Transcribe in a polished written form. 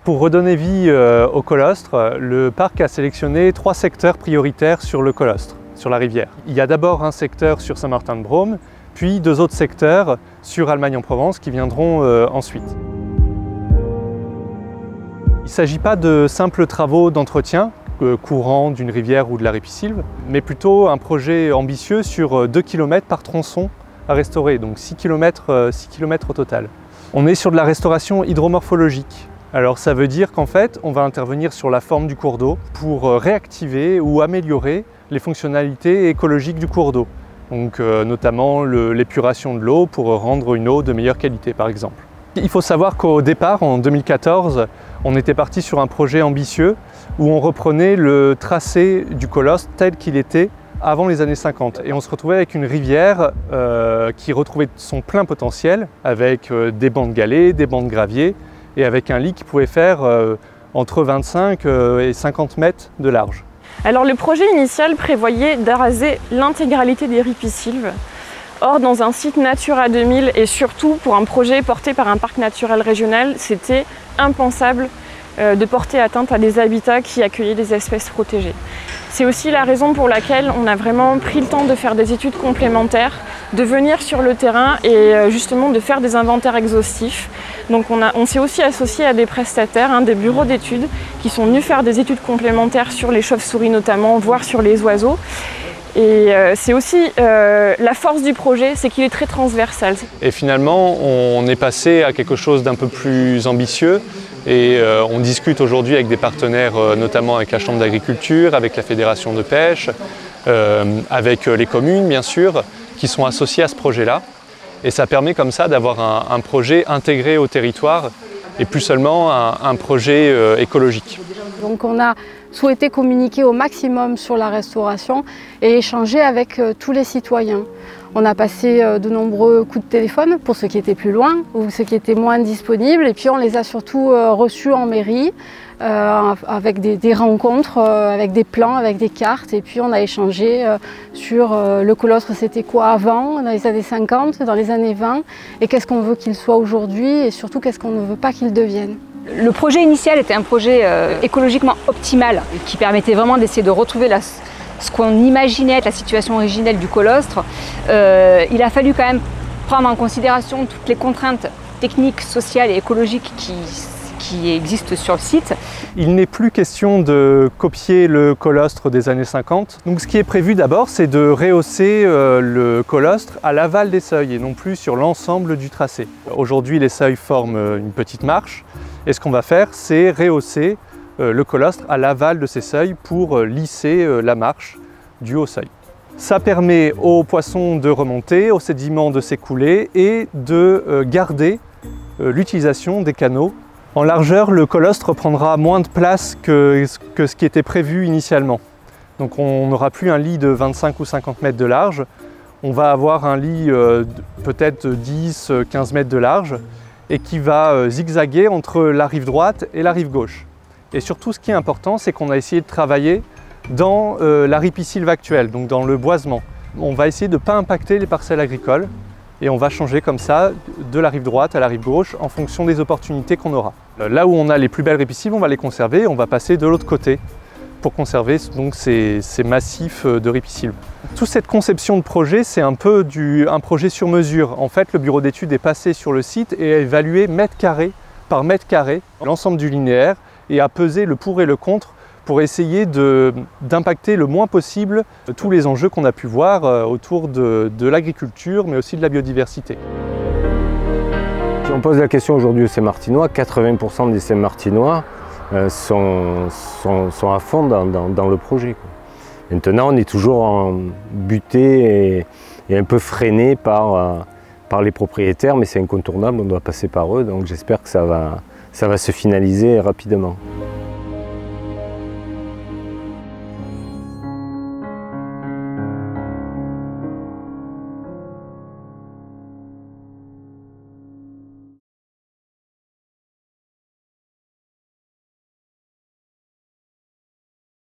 Pour redonner vie au colostre, le parc a sélectionné 3 secteurs prioritaires sur le colostre, sur la rivière. Il y a d'abord un secteur sur Saint-Martin-de-Brome, puis 2 autres secteurs sur Almagne-en-Provence qui viendront ensuite. Il ne s'agit pas de simples travaux d'entretien courant d'une rivière ou de la ripisylve, mais plutôt un projet ambitieux sur 2 km par tronçon à restaurer, donc 6 km au total. On est sur de la restauration hydromorphologique. Alors ça veut dire qu'en fait, on va intervenir sur la forme du cours d'eau pour réactiver ou améliorer les fonctionnalités écologiques du cours d'eau. Donc notamment l'épuration de l'eau pour rendre une eau de meilleure qualité par exemple. Il faut savoir qu'au départ, en 2014, on était parti sur un projet ambitieux où on reprenait le tracé du colostre tel qu'il était avant les années 50. Et on se retrouvait avec une rivière qui retrouvait son plein potentiel avec des bancs de galets, des bancs de gravier et avec un lit qui pouvait faire entre 25 et 50 mètres de large. Alors le projet initial prévoyait d'araser l'intégralité des ripisylves. Or, dans un site Natura 2000 et surtout pour un projet porté par un parc naturel régional, c'était impensable de porter atteinte à des habitats qui accueillaient des espèces protégées. C'est aussi la raison pour laquelle on a vraiment pris le temps de faire des études complémentaires, de venir sur le terrain et justement de faire des inventaires exhaustifs. Donc on s'est aussi associé à des prestataires, des bureaux d'études qui sont venus faire des études complémentaires sur les chauves-souris notamment, voire sur les oiseaux. Et c'est aussi la force du projet, c'est qu'il est très transversal. Et finalement, on est passé à quelque chose d'un peu plus ambitieux et on discute aujourd'hui avec des partenaires, notamment avec la Chambre d'agriculture, avec la Fédération de pêche, avec les communes bien sûr, qui sont associées à ce projet-là. Et ça permet comme ça d'avoir un projet intégré au territoire et plus seulement un projet écologique. Donc on a souhaité communiquer au maximum sur la restauration et échanger avec tous les citoyens. On a passé de nombreux coups de téléphone pour ceux qui étaient plus loin ou ceux qui étaient moins disponibles et puis on les a surtout reçus en mairie avec des rencontres, avec des plans, avec des cartes et puis on a échangé sur le colostre c'était quoi avant, dans les années 50, dans les années 20 et qu'est-ce qu'on veut qu'il soit aujourd'hui et surtout qu'est-ce qu'on ne veut pas qu'il devienne. Le projet initial était un projet écologiquement optimal qui permettait vraiment d'essayer de retrouver ce qu'on imaginait être la situation originelle du colostre. Il a fallu quand même prendre en considération toutes les contraintes techniques, sociales et écologiques qui existent sur le site. Il n'est plus question de copier le colostre des années 50. Donc ce qui est prévu d'abord, c'est de rehausser le colostre à l'aval des seuils et non plus sur l'ensemble du tracé. Aujourd'hui, les seuils forment une petite marche. Et ce qu'on va faire, c'est rehausser le colostre à l'aval de ces seuils pour lisser la marche du haut seuil. Ça permet aux poissons de remonter, aux sédiments de s'écouler et de garder l'utilisation des canaux. En largeur, le colostre prendra moins de place que ce qui était prévu initialement. Donc on n'aura plus un lit de 25 ou 50 mètres de large, on va avoir un lit peut-être 10-15 mètres de large et qui va zigzaguer entre la rive droite et la rive gauche. Et surtout, ce qui est important, c'est qu'on a essayé de travailler dans la ripisylve actuelle, donc dans le boisement. On va essayer de ne pas impacter les parcelles agricoles et on va changer comme ça de la rive droite à la rive gauche en fonction des opportunités qu'on aura. Là où on a les plus belles ripisylves, on va les conserver et on va passer de l'autre côté pour conserver donc ces massifs de ripisylves. Toute cette conception de projet, c'est un peu un projet sur mesure. En fait, le bureau d'études est passé sur le site et a évalué mètre carré par mètre carré l'ensemble du linéaire et a pesé le pour et le contre pour essayer d'impacter le moins possible tous les enjeux qu'on a pu voir autour de l'agriculture, mais aussi de la biodiversité. Si on pose la question aujourd'hui aux Saint-Martinois, 80% des Saint-Martinois sont à fond dans le projet. Maintenant, on est toujours buté et un peu freiné par les propriétaires, mais c'est incontournable, on doit passer par eux, donc j'espère que ça va se finaliser rapidement.